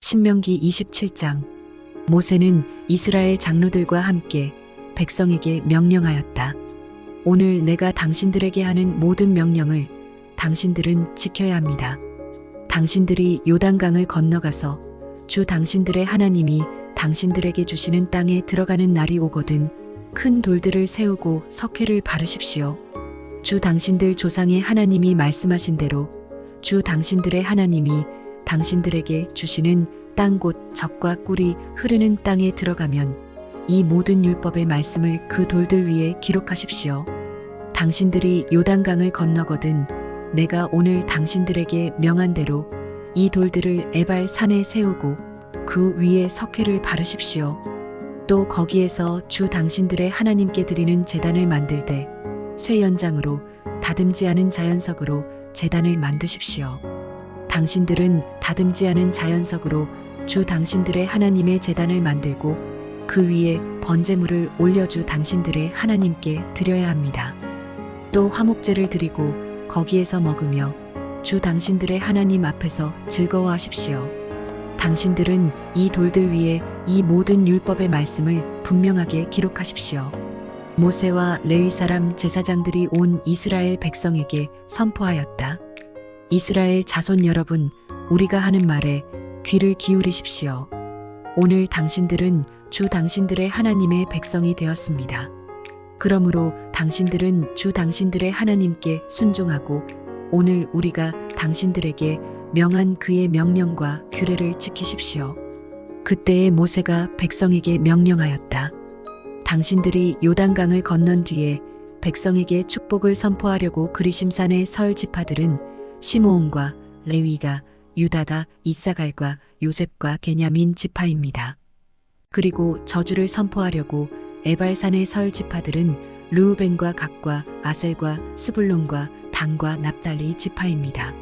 신명기 27장. 모세는 이스라엘 장로들과 함께 백성에게 명령하였다. 오늘 내가 당신들에게 하는 모든 명령을 당신들은 지켜야 합니다. 당신들이 요단강을 건너가서 주 당신들의 하나님이 당신들에게 주시는 땅에 들어가는 날이 오거든 큰 돌들을 세우고 석회를 바르십시오. 주 당신들 조상의 하나님이 말씀하신 대로 주 당신들의 하나님이 당신들에게 주시는 땅 곧 젖과 꿀이 흐르는 땅에 들어가면 이 모든 율법의 말씀을 그 돌들 위에 기록하십시오. 당신들이 요단강을 건너거든 내가 오늘 당신들에게 명한 대로 이 돌들을 에발 산에 세우고 그 위에 석회를 바르십시오. 또 거기에서 주 당신들의 하나님께 드리는 제단을 만들되 쇠 연장으로 다듬지 않은 자연석으로 제단을 만드십시오. 당신들은 다듬지 않은 자연석으로 주 당신들의 하나님의 제단을 만들고 그 위에 번제물을 올려주 당신들의 하나님께 드려야 합니다. 또 화목제를 드리고 거기에서 먹으며 주 당신들의 하나님 앞에서 즐거워하십시오. 당신들은 이 돌들 위에 이 모든 율법의 말씀을 분명하게 기록하십시오. 모세와 레위 사람 제사장들이 온 이스라엘 백성에게 선포하였다. 이스라엘 자손 여러분, 우리가 하는 말에 귀를 기울이십시오. 오늘 당신들은 주 당신들의 하나님의 백성이 되었습니다. 그러므로 당신들은 주 당신들의 하나님께 순종하고 오늘 우리가 당신들에게 명한 그의 명령과 규례를 지키십시오. 그때에 모세가 백성에게 명령하였다. 당신들이 요단강을 건넌 뒤에 백성에게 축복을 선포하려고 그리심산에 설 지파들은 시므온과 레위가, 유다가, 이사갈과 요셉과 베냐민 지파입니다. 그리고 저주를 선포하려고 에발산에 설 지파들은 르우벤과 갓과 아셀과 스불론과 단과 납달리 지파입니다.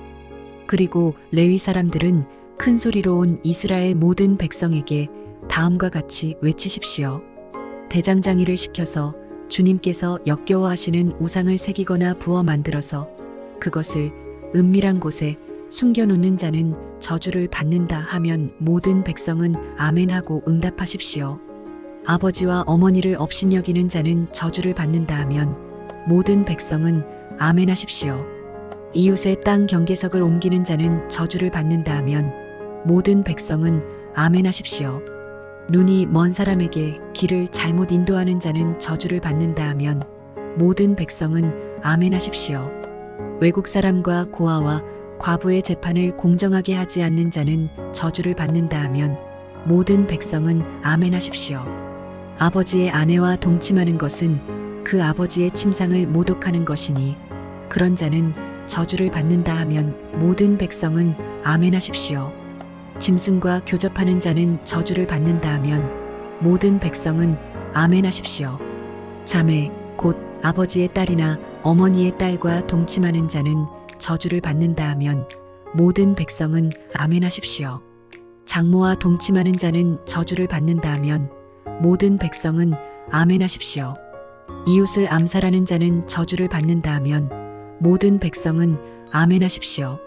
그리고 레위 사람들은 큰 소리로 온 이스라엘 모든 백성에게 다음과 같이 외치십시오. 대장장이를 시켜서 주님께서 역겨워하시는 우상을 새기거나 부어 만들어서 그것을 은밀한 곳에 숨겨놓는 자는 저주를 받는다 하면 모든 백성은 아멘하고 응답하십시오. 아버지와 어머니를 업신여기는 자는 저주를 받는다 하면 모든 백성은 아멘하십시오. 이웃의 땅 경계석을 옮기는 자는 저주를 받는다 하면 모든 백성은 아멘하십시오. 눈이 먼 사람에게 길을 잘못 인도하는 자는 저주를 받는다 하면 모든 백성은 아멘하십시오. 외국 사람과 고아와 과부의 재판을 공정하게 하지 않는 자는 저주를 받는다 하면 모든 백성은 아멘하십시오. 아버지의 아내와 동침하는 것은 그 아버지의 침상을 모독하는 것이니 그런 자는 저주를 받는다 하면 모든 백성은 아멘하십시오. 짐승과 교접하는 자는 저주를 받는다 하면 모든 백성은 아멘하십시오. 자매 곧 아버지의 딸이나 어머니의 딸과 동침하는 자는 저주를 받는다 하면 모든 백성은 아멘하십시오. 장모와 동침하는 자는 저주를 받는다 하면 모든 백성은 아멘하십시오. 이웃을 암살하는 자는 저주를 받는다 하면 모든 백성은 아멘하십시오.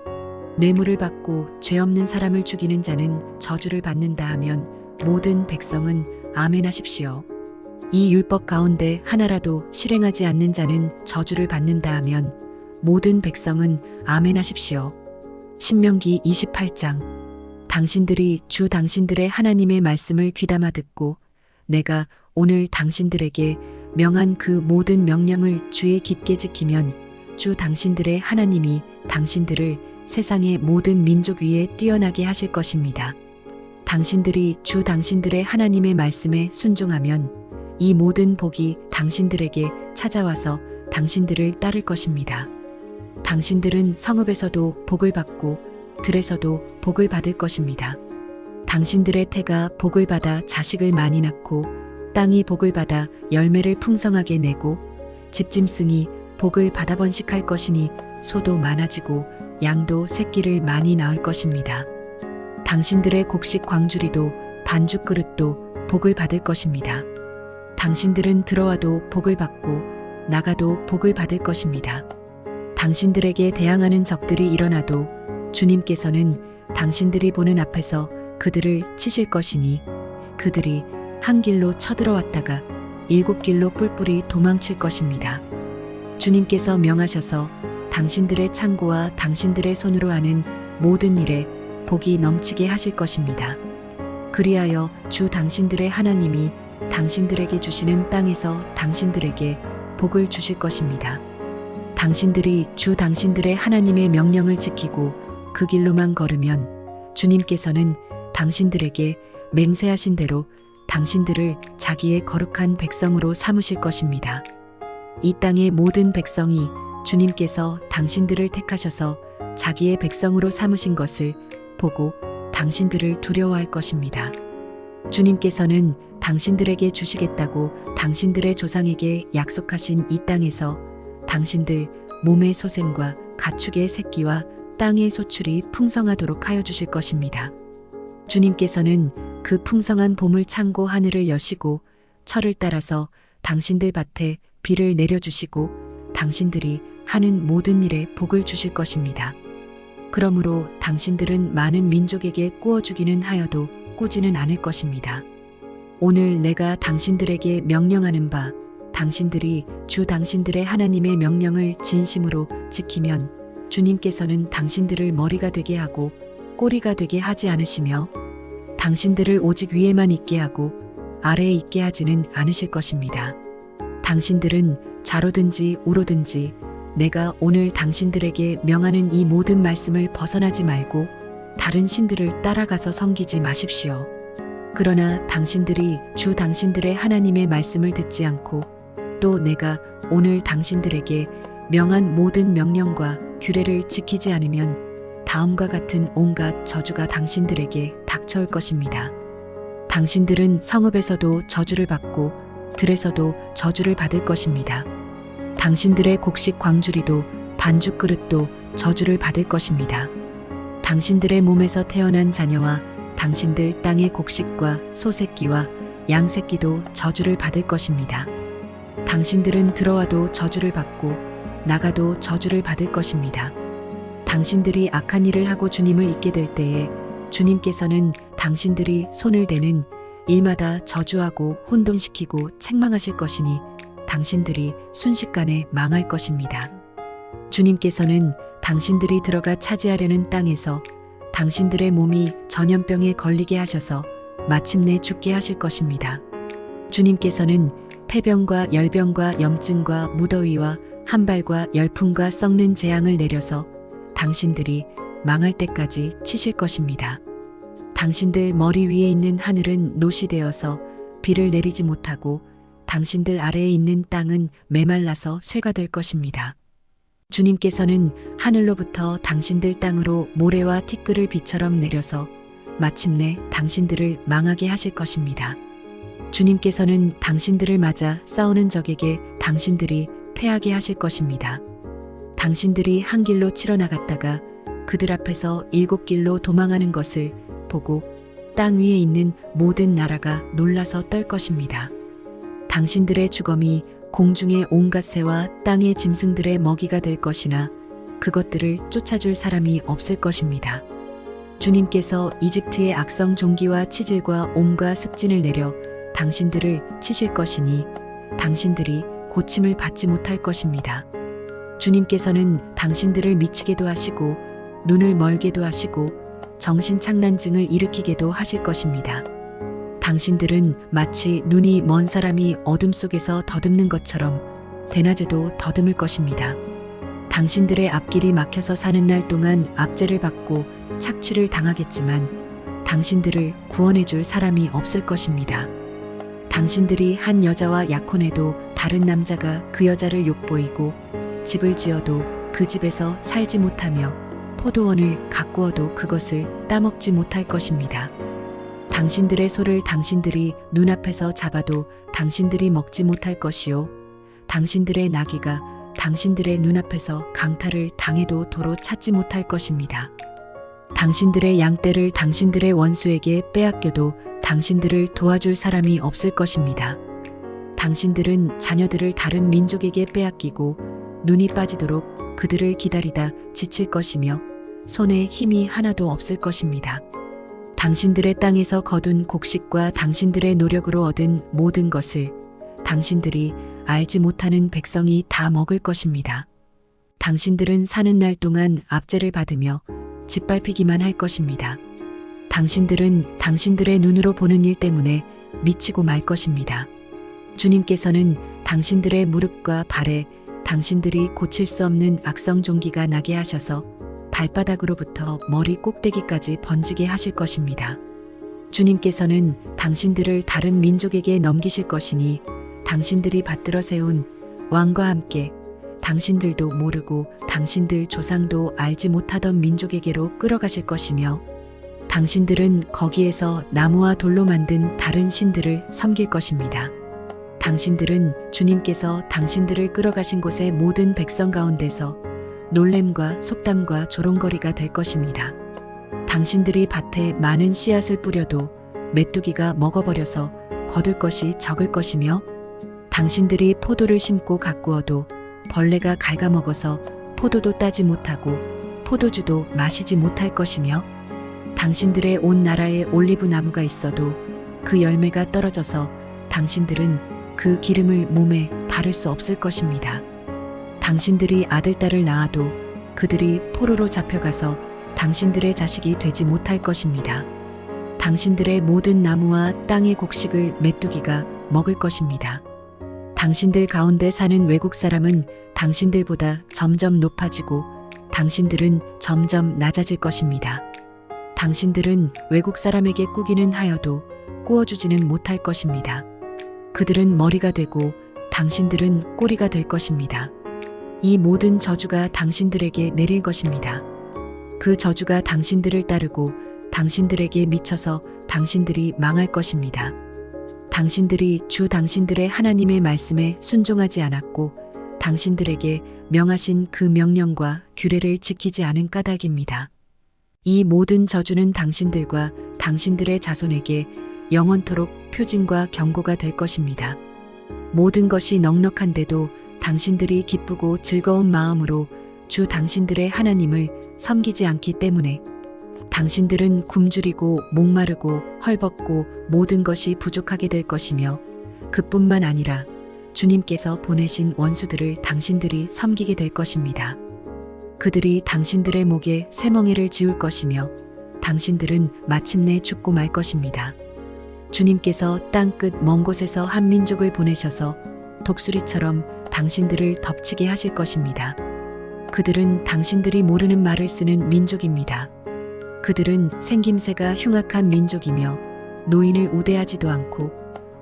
뇌물을 받고 죄 없는 사람을 죽이는 자는 저주를 받는다 하면 모든 백성은 아멘하십시오. 이 율법 가운데 하나라도 실행하지 않는 자는 저주를 받는다 하면 모든 백성은 아멘하십시오. 신명기 28장. 당신들이 주 당신들의 하나님의 말씀을 귀담아 듣고 내가 오늘 당신들에게 명한 그 모든 명령을 주의 깊게 지키면 주 당신들의 하나님이 당신들을 세상의 모든 민족 위에 뛰어나게 하실 것입니다. 당신들이 주 당신들의 하나님의 말씀에 순종하면 이 모든 복이 당신들에게 찾아와서 당신들을 따를 것입니다. 당신들은 성읍에서도 복을 받고 들에서도 복을 받을 것입니다. 당신들의 태가 복을 받아 자식을 많이 낳고 땅이 복을 받아 열매를 풍성하게 내고 집짐승이 복을 받아 번식할 것이니 소도 많아지고 양도 새끼를 많이 낳을 것입니다. 당신들의 곡식 광주리도 반죽 그릇도 복을 받을 것입니다. 당신들은 들어와도 복을 받고 나가도 복을 받을 것입니다. 당신들에게 대항하는 적들이 일어나도 주님께서는 당신들이 보는 앞에서 그들을 치실 것이니 그들이 한 길로 쳐들어왔다가 7길로 뿔뿔이 도망칠 것입니다. 주님께서 명하셔서 당신들의 창고와 당신들의 손으로 하는 모든 일에 복이 넘치게 하실 것입니다. 그리하여 주 당신들의 하나님이 당신들에게 주시는 땅에서 당신들에게 복을 주실 것입니다. 당신들이 주 당신들의 하나님의 명령을 지키고 그 길로만 걸으면 주님께서는 당신들에게 맹세하신 대로 당신들을 자기의 거룩한 백성으로 삼으실 것입니다. 이 땅의 모든 백성이 주님께서 당신들을 택하셔서 자기의 백성으로 삼으신 것을 보고 당신들을 두려워할 것입니다. 주님께서는 당신들에게 주시겠다고 당신들의 조상에게 약속하신 이 땅에서 당신들 몸의 소생과 가축의 새끼와 땅의 소출이 풍성하도록 하여 주실 것입니다. 주님께서는 그 풍성한 보물 창고 하늘을 여시고 철을 따라서 당신들 밭에 비를 내려주시고 당신들이 하는 모든 일에 복을 주실 것입니다. 그러므로 당신들은 많은 민족에게 꾸어주기는 하여도 꾸지는 않을 것입니다. 오늘 내가 당신들에게 명령하는 바 당신들이 주 당신들의 하나님의 명령을 진심으로 지키면 주님께서는 당신들을 머리가 되게 하고 꼬리가 되게 하지 않으시며 당신들을 오직 위에만 있게 하고 아래에 있게 하지는 않으실 것입니다. 당신들은 좌로든지 우로든지 내가 오늘 당신들에게 명하는 이 모든 말씀을 벗어나지 말고 다른 신들을 따라가서 섬기지 마십시오. 그러나 당신들이 주 당신들의 하나님의 말씀을 듣지 않고 또 내가 오늘 당신들에게 명한 모든 명령과 규례를 지키지 않으면 다음과 같은 온갖 저주가 당신들에게 닥쳐올 것입니다. 당신들은 성읍에서도 저주를 받고 들에서도 저주를 받을 것입니다. 당신들의 곡식 광주리도 반죽 그릇도 저주를 받을 것입니다. 당신들의 몸에서 태어난 자녀와 당신들 땅의 곡식과 소새끼와 양새끼도 저주를 받을 것입니다. 당신들은 들어와도 저주를 받고 나가도 저주를 받을 것입니다. 당신들이 악한 일을 하고 주님을 잊게 될 때에 주님께서는 당신들이 손을 대는 일마다 저주하고 혼돈시키고 책망하실 것이니 당신들이 순식간에 망할 것입니다. 주님께서는 당신들이 들어가 차지하려는 땅에서 당신들의 몸이 전염병에 걸리게 하셔서 마침내 죽게 하실 것입니다. 주님께서는 폐병과 열병과 염증과 무더위와 한발과 열풍과 썩는 재앙을 내려서 당신들이 망할 때까지 치실 것입니다. 당신들 머리 위에 있는 하늘은 노시 되어서 비를 내리지 못하고 당신들 아래에 있는 땅은 메말라서 쇠가 될 것입니다. 주님께서는 하늘로부터 당신들 땅으로 모래와 티끌을 비처럼 내려서 마침내 당신들을 망하게 하실 것입니다. 주님께서는 당신들을 맞아 싸우는 적에게 당신들이 패하게 하실 것입니다. 당신들이 한 길로 치러 나갔다가 그들 앞에서 7길로 도망하는 것을 보고 땅 위에 있는 모든 나라가 놀라서 떨 것입니다. 당신들의 주검이 공중의 온갖 새와 땅의 짐승들의 먹이가 될 것이나 그것들을 쫓아줄 사람이 없을 것입니다. 주님께서 이집트의 악성 종기와 치질과 옴과 습진을 내려 당신들을 치실 것이니 당신들이 고침을 받지 못할 것입니다. 주님께서는 당신들을 미치게도 하시고 눈을 멀게도 하시고 정신착란증을 일으키게도 하실 것입니다. 당신들은 마치 눈이 먼 사람이 어둠 속에서 더듬는 것처럼 대낮에도 더듬을 것입니다. 당신들의 앞길이 막혀서 사는 날 동안 압제를 받고 착취를 당하겠지만 당신들을 구원해 줄 사람이 없을 것입니다. 당신들이 한 여자와 약혼해도 다른 남자가 그 여자를 욕보이고 집을 지어도 그 집에서 살지 못하며 포도원을 가꾸어도 그것을 따먹지 못할 것입니다. 당신들의 소를 당신들이 눈앞에서 잡아도 당신들이 먹지 못할 것이요 당신들의 나귀가 당신들의 눈앞에서 강탈을 당해도 도로 찾지 못할 것입니다. 당신들의 양떼를 당신들의 원수에게 빼앗겨도 당신들을 도와줄 사람이 없을 것입니다. 당신들은 자녀들을 다른 민족에게 빼앗기고 눈이 빠지도록 그들을 기다리다 지칠 것이며 손에 힘이 하나도 없을 것입니다. 당신들의 땅에서 거둔 곡식과 당신들의 노력으로 얻은 모든 것을 당신들이 알지 못하는 백성이 다 먹을 것입니다. 당신들은 사는 날 동안 압제를 받으며 짓밟히기만 할 것입니다. 당신들은 당신들의 눈으로 보는 일 때문에 미치고 말 것입니다. 주님께서는 당신들의 무릎과 발에 당신들이 고칠 수 없는 악성 종기가 나게 하셔서 발바닥으로부터 머리 꼭대기까지 번지게 하실 것입니다. 주님께서는 당신들을 다른 민족에게 넘기실 것이니 당신들이 받들어 세운 왕과 함께 당신들도 모르고 당신들 조상도 알지 못하던 민족에게로 끌어가실 것이며 당신들은 거기에서 나무와 돌로 만든 다른 신들을 섬길 것입니다. 당신들은 주님께서 당신들을 끌어가신 곳의 모든 백성 가운데서 놀램과 속담과 조롱거리가 될 것입니다. 당신들이 밭에 많은 씨앗을 뿌려도 메뚜기가 먹어버려서 거둘 것이 적을 것이며 당신들이 포도를 심고 가꾸어도 벌레가 갉아먹어서 포도도 따지 못하고 포도주도 마시지 못할 것이며 당신들의 온 나라에 올리브 나무가 있어도 그 열매가 떨어져서 당신들은 그 기름을 몸에 바를 수 없을 것입니다. 당신들이 아들, 딸을 낳아도 그들이 포로로 잡혀가서 당신들의 자식이 되지 못할 것입니다. 당신들의 모든 나무와 땅의 곡식을 메뚜기가 먹을 것입니다. 당신들 가운데 사는 외국 사람은 당신들보다 점점 높아지고 당신들은 점점 낮아질 것입니다. 당신들은 외국 사람에게 꾸기는 하여도 꾸어주지는 못할 것입니다. 그들은 머리가 되고 당신들은 꼬리가 될 것입니다. 이 모든 저주가 당신들에게 내릴 것입니다. 그 저주가 당신들을 따르고 당신들에게 미쳐서 당신들이 망할 것입니다. 당신들이 주 당신들의 하나님의 말씀에 순종하지 않았고 당신들에게 명하신 그 명령과 규례를 지키지 않은 까닭입니다. 이 모든 저주는 당신들과 당신들의 자손에게 영원토록 표징과 경고가 될 것입니다. 모든 것이 넉넉한데도 당신들이 기쁘고 즐거운 마음으로 주 당신들의 하나님을 섬기지 않기 때문에 당신들은 굶주리고 목마르고 헐벗고 모든 것이 부족하게 될 것이며 그뿐만 아니라 주님께서 보내신 원수들을 당신들이 섬기게 될 것입니다. 그들이 당신들의 목에 쇠멍에를 지울 것이며 당신들은 마침내 죽고 말 것입니다. 주님께서 땅끝 먼 곳에서 한 민족을 보내셔서 독수리처럼 당신들을 덮치게 하실 것입니다. 그들은 당신들이 모르는 말을 쓰는 민족입니다. 그들은 생김새가 흉악한 민족이며 노인을 우대하지도 않고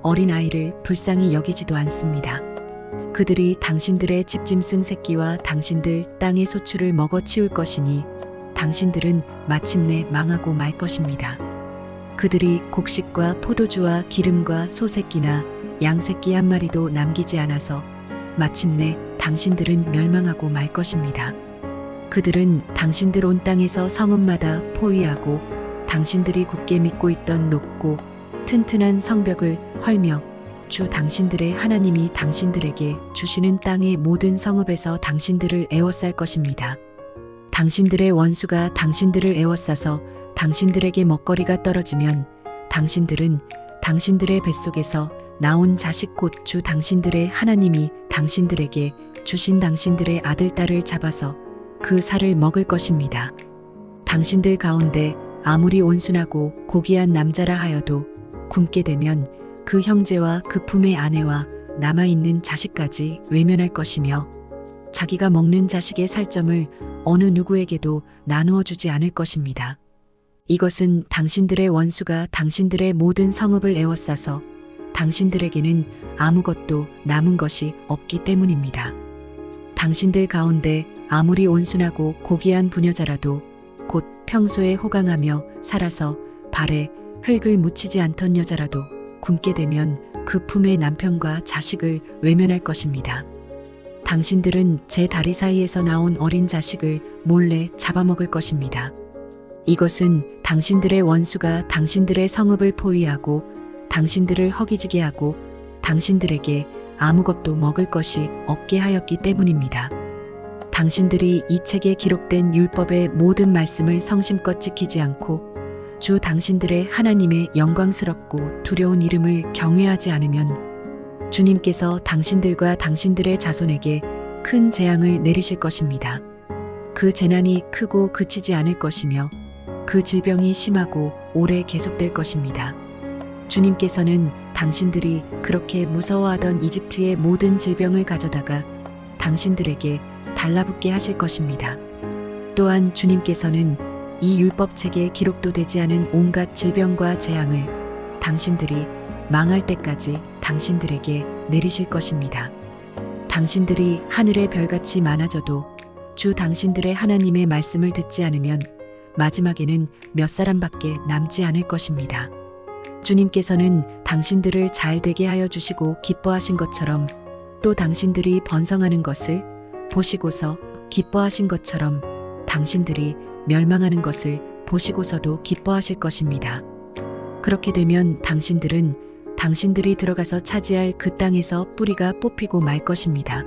어린아이를 불쌍히 여기지도 않습니다. 그들이 당신들의 집짐승 새끼와 당신들 땅의 소출을 먹어 치울 것이니 당신들은 마침내 망하고 말 것입니다. 그들이 곡식과 포도주와 기름과 소 새끼나 양 새끼 한 마리도 남기지 않아서 마침내 당신들은 멸망하고 말 것입니다. 그들은 당신들 온 땅에서 성읍마다 포위하고 당신들이 굳게 믿고 있던 높고 튼튼한 성벽을 헐며 주 당신들의 하나님이 당신들에게 주시는 땅의 모든 성읍에서 당신들을 에워쌀 것입니다. 당신들의 원수가 당신들을 에워싸서 당신들에게 먹거리가 떨어지면 당신들은 당신들의 뱃속에서 나온 자식 곧 주 당신들의 하나님이 당신들에게 주신 당신들의 아들, 딸을 잡아서 그 살을 먹을 것입니다. 당신들 가운데 아무리 온순하고 고귀한 남자라 하여도 굶게 되면 그 형제와 그 품의 아내와 남아있는 자식까지 외면할 것이며 자기가 먹는 자식의 살점을 어느 누구에게도 나누어 주지 않을 것입니다. 이것은 당신들의 원수가 당신들의 모든 성읍을 에워싸서 당신들에게는 아무것도 남은 것이 없기 때문입니다. 당신들 가운데 아무리 온순하고 고귀한 부녀자라도 곧 평소에 호강하며 살아서 발에 흙을 묻히지 않던 여자라도 굶게 되면 그 품의 남편과 자식을 외면할 것입니다. 당신들은 제 다리 사이에서 나온 어린 자식을 몰래 잡아먹을 것입니다. 이것은 당신들의 원수가 당신들의 성읍을 포위하고 당신들을 허기지게 하고 당신들에게 아무것도 먹을 것이 없게 하였기 때문입니다. 당신들이 이 책에 기록된 율법의 모든 말씀을 성심껏 지키지 않고 주 당신들의 하나님의 영광스럽고 두려운 이름을 경외하지 않으면 주님께서 당신들과 당신들의 자손에게 큰 재앙을 내리실 것입니다. 그 재난이 크고 그치지 않을 것이며 그 질병이 심하고 오래 계속될 것입니다. 주님께서는 당신들이 그렇게 무서워하던 이집트의 모든 질병을 가져다가 당신들에게 달라붙게 하실 것입니다. 또한 주님께서는 이 율법책에 기록도 되지 않은 온갖 질병과 재앙을 당신들이 망할 때까지 당신들에게 내리실 것입니다. 당신들이 하늘의 별같이 많아져도 주 당신들의 하나님의 말씀을 듣지 않으면 마지막에는 몇 사람밖에 남지 않을 것입니다. 주님께서는 당신들을 잘 되게 하여 주시고 기뻐하신 것처럼 또 당신들이 번성하는 것을 보시고서 기뻐하신 것처럼 당신들이 멸망하는 것을 보시고서도 기뻐하실 것입니다. 그렇게 되면 당신들은 당신들이 들어가서 차지할 그 땅에서 뿌리가 뽑히고 말 것입니다.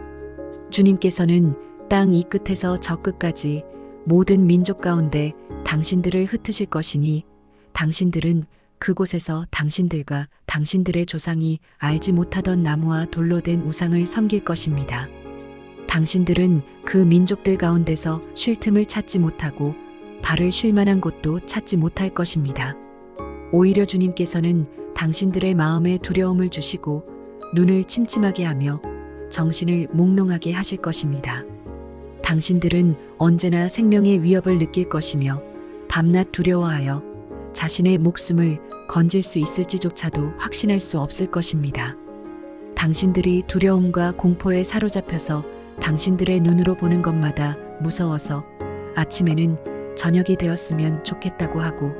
주님께서는 땅 이 끝에서 저 끝까지 모든 민족 가운데 당신들을 흩으실 것이니 당신들은 그곳에서 당신들과 당신들의 조상이 알지 못하던 나무와 돌로 된 우상을 섬길 것입니다. 당신들은 그 민족들 가운데서 쉴 틈을 찾지 못하고 발을 쉴 만한 곳도 찾지 못할 것입니다. 오히려 주님께서는 당신들의 마음에 두려움을 주시고 눈을 침침하게 하며 정신을 몽롱하게 하실 것입니다. 당신들은 언제나 생명의 위협을 느낄 것이며 밤낮 두려워하여 자신의 목숨을 건질 수 있을지조차도 확신할 수 없을 것입니다. 당신들이 두려움과 공포에 사로잡혀서 당신들의 눈으로 보는 것마다 무서워서 아침에는 저녁이 되었으면 좋겠다고 하고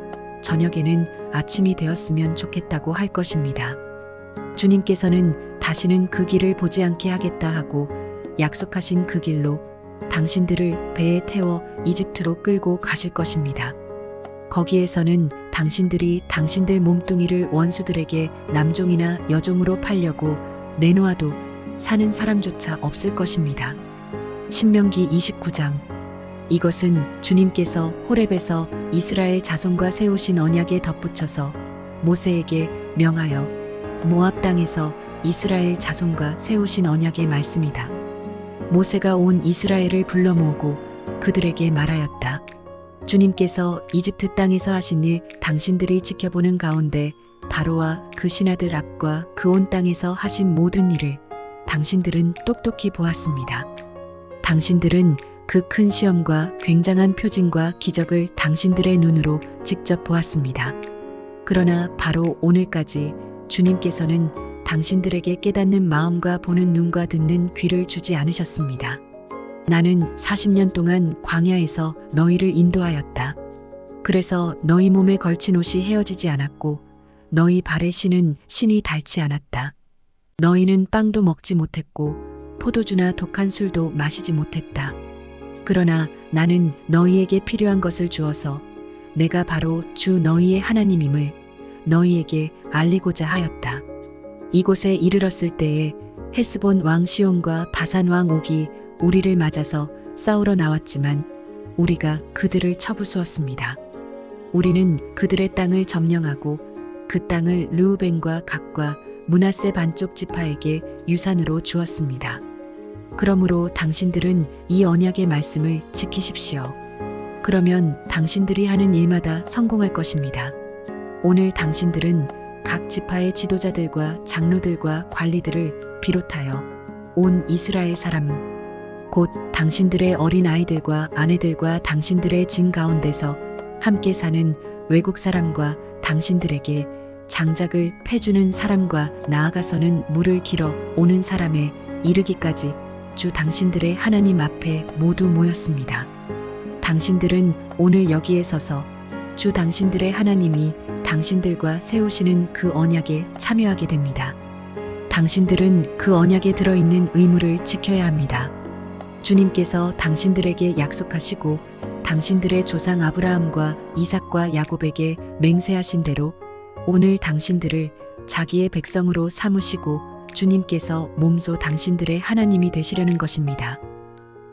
저녁에는 아침이 되었으면 좋겠다고 할 것입니다. 주님께서는 다시는 그 길을 보지 않게 하겠다 하고 약속하신 그 길로 당신들을 배에 태워 이집트로 끌고 가실 것입니다. 거기에서는 당신들이 당신들 몸뚱이를 원수들에게 남종이나 여종으로 팔려고 내놓아도 사는 사람조차 없을 것입니다. 신명기 29장. 이것은 주님께서 호렙에서 이스라엘 자손과 세우신 언약에 덧붙여서 모세에게 명하여 모압 땅에서 이스라엘 자손과 세우신 언약의 말씀이다. 모세가 온 이스라엘을 불러 모으고 그들에게 말하였다. 주님께서 이집트 땅에서 하신 일 당신들이 지켜보는 가운데 바로와 그 신하들 앞과 그 온 땅에서 하신 모든 일을 당신들은 똑똑히 보았습니다. 당신들은 그 큰 시험과 굉장한 표징과 기적을 당신들의 눈으로 직접 보았습니다. 그러나 바로 오늘까지 주님께서는 당신들에게 깨닫는 마음과 보는 눈과 듣는 귀를 주지 않으셨습니다. 나는 40년 동안 광야에서 너희를 인도하였다. 그래서 너희 몸에 걸친 옷이 헤어지지 않았고 너희 발에 신은 신이 닳지 않았다. 너희는 빵도 먹지 못했고 포도주나 독한 술도 마시지 못했다. 그러나 나는 너희에게 필요한 것을 주어서 내가 바로 주 너희의 하나님임을 너희에게 알리고자 하였다. 이곳에 이르렀을 때에 헤스본 왕 시온과 바산 왕 옥이 우리를 맞아서 싸우러 나왔지만 우리가 그들을 쳐부수었습니다. 우리는 그들의 땅을 점령하고 그 땅을 르우벤과 gad과 므낫세 반쪽 지파에게 유산으로 주었습니다. 그러므로 당신들은 이 언약의 말씀을 지키십시오. 그러면 당신들이 하는 일마다 성공할 것입니다. 오늘 당신들은 각 지파의 지도자들과 장로들과 관리들을 비롯하여 온 이스라엘 사람 곧 당신들의 어린 아이들과 아내들과 당신들의 진 가운데서 함께 사는 외국 사람과 당신들에게 장작을 패주는 사람과 나아가서는 물을 길어 오는 사람에 이르기까지 주 당신들의 하나님 앞에 모두 모였습니다. 당신들은 오늘 여기에 서서 주 당신들의 하나님이 당신들과 세우시는 그 언약에 참여하게 됩니다. 당신들은 그 언약에 들어있는 의무를 지켜야 합니다. 주님께서 당신들에게 약속하시고 당신들의 조상 아브라함과 이삭과 야곱에게 맹세하신 대로 오늘 당신들을 자기의 백성으로 삼으시고 주님께서 몸소 당신들의 하나님이 되시려는 것입니다.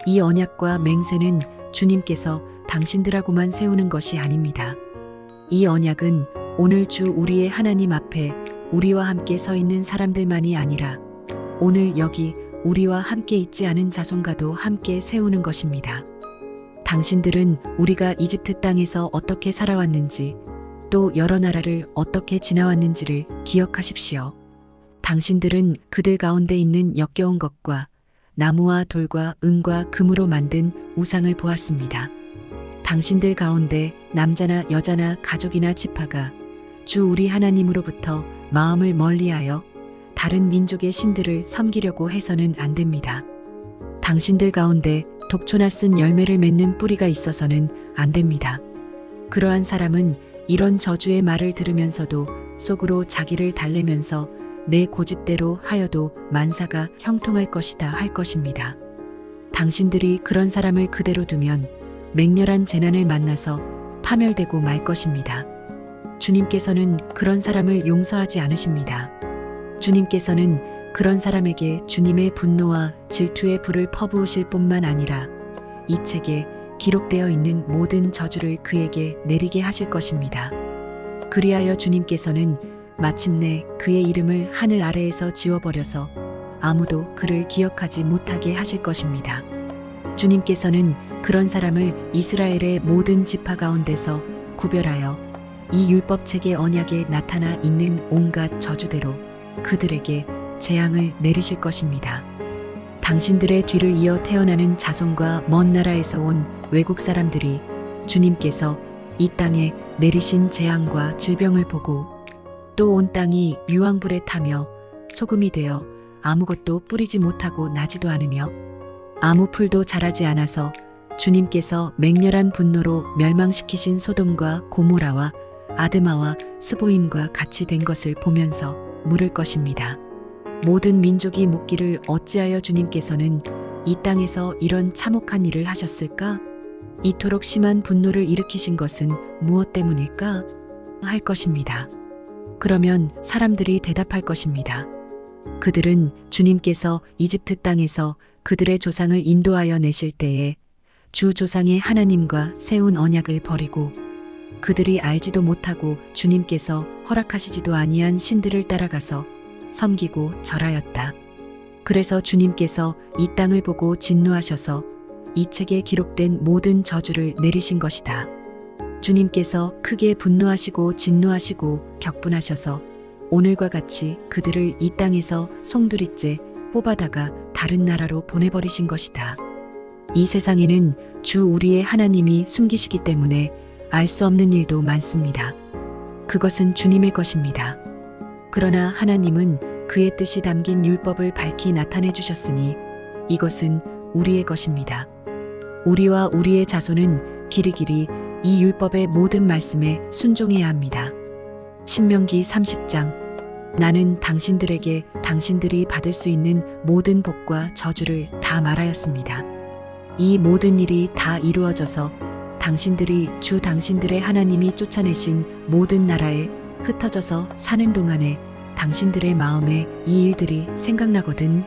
이 언약과 맹세는 주님께서 당신들하고만 세우는 것이 아닙니다. 이 언약은 오늘 주 우리의 하나님 앞에 우리와 함께 서 있는 사람들만이 아니라 오늘 여기 우리와 함께 있지 않은 자손과도 함께 세우는 것입니다. 당신들은 우리가 이집트 땅에서 어떻게 살아왔는지 또 여러 나라를 어떻게 지나왔는지를 기억하십시오. 당신들은 그들 가운데 있는 역겨운 것과 나무와 돌과 은과 금으로 만든 우상을 보았습니다. 당신들 가운데 남자나 여자나 가족이나 지파가 주 우리 하나님으로부터 마음을 멀리하여 다른 민족의 신들을 섬기려고 해서는 안 됩니다. 당신들 가운데 독초나 쓴 열매를 맺는 뿌리가 있어서는 안 됩니다. 그러한 사람은 이런 저주의 말을 들으면서도 속으로 자기를 달래면서 내 고집대로 하여도 만사가 형통할 것이다 할 것입니다. 당신들이 그런 사람을 그대로 두면 맹렬한 재난을 만나서 파멸되고 말 것입니다. 주님께서는 그런 사람을 용서하지 않으십니다. 주님께서는 그런 사람에게 주님의 분노와 질투의 불을 퍼부으실 뿐만 아니라 이 책에 기록되어 있는 모든 저주를 그에게 내리게 하실 것입니다. 그리하여 주님께서는 마침내 그의 이름을 하늘 아래에서 지워버려서 아무도 그를 기억하지 못하게 하실 것입니다. 주님께서는 그런 사람을 이스라엘의 모든 지파 가운데서 구별하여 이 율법책의 언약에 나타나 있는 온갖 저주대로 그들에게 재앙을 내리실 것입니다. 당신들의 뒤를 이어 태어나는 자손과 먼 나라에서 온 외국 사람들이 주님께서 이 땅에 내리신 재앙과 질병을 보고 또 온 땅이 유황불에 타며 소금이 되어 아무것도 뿌리지 못하고 나지도 않으며 아무 풀도 자라지 않아서 주님께서 맹렬한 분노로 멸망시키신 소돔과 고모라와 아드마와 스보임과 같이 된 것을 보면서 물을 것입니다. 모든 민족이 묻기를 어찌하여 주님께서는 이 땅에서 이런 참혹한 일을 하셨을까? 이토록 심한 분노를 일으키신 것은 무엇 때문일까? 할 것입니다. 그러면 사람들이 대답할 것입니다. 그들은 주님께서 이집트 땅에서 그들의 조상을 인도하여 내실 때에 주 조상의 하나님과 세운 언약을 버리고 그들이 알지도 못하고 주님께서 허락하시지도 아니한 신들을 따라가서 섬기고 절하였다. 그래서 주님께서 이 땅을 보고 진노하셔서 이 책에 기록된 모든 저주를 내리신 것이다. 주님께서 크게 분노하시고 진노하시고 격분하셔서 오늘과 같이 그들을 이 땅에서 송두리째 뽑아다가 다른 나라로 보내버리신 것이다. 이 세상에는 주 우리의 하나님이 숨기시기 때문에 알 수 없는 일도 많습니다. 그것은 주님의 것입니다. 그러나 하나님은 그의 뜻이 담긴 율법을 밝히 나타내 주셨으니 이것은 우리의 것입니다. 우리와 우리의 자손은 길이길이 이 율법의 모든 말씀에 순종해야 합니다. 신명기 30장 나는 당신들에게 당신들이 받을 수 있는 모든 복과 저주를 다 말하였습니다. 이 모든 일이 다 이루어져서 당신들이 주 당신들의 하나님이 쫓아내신 모든 나라에 흩어져서 사는 동안에 당신들의 마음에 이 일들이 생각나거든.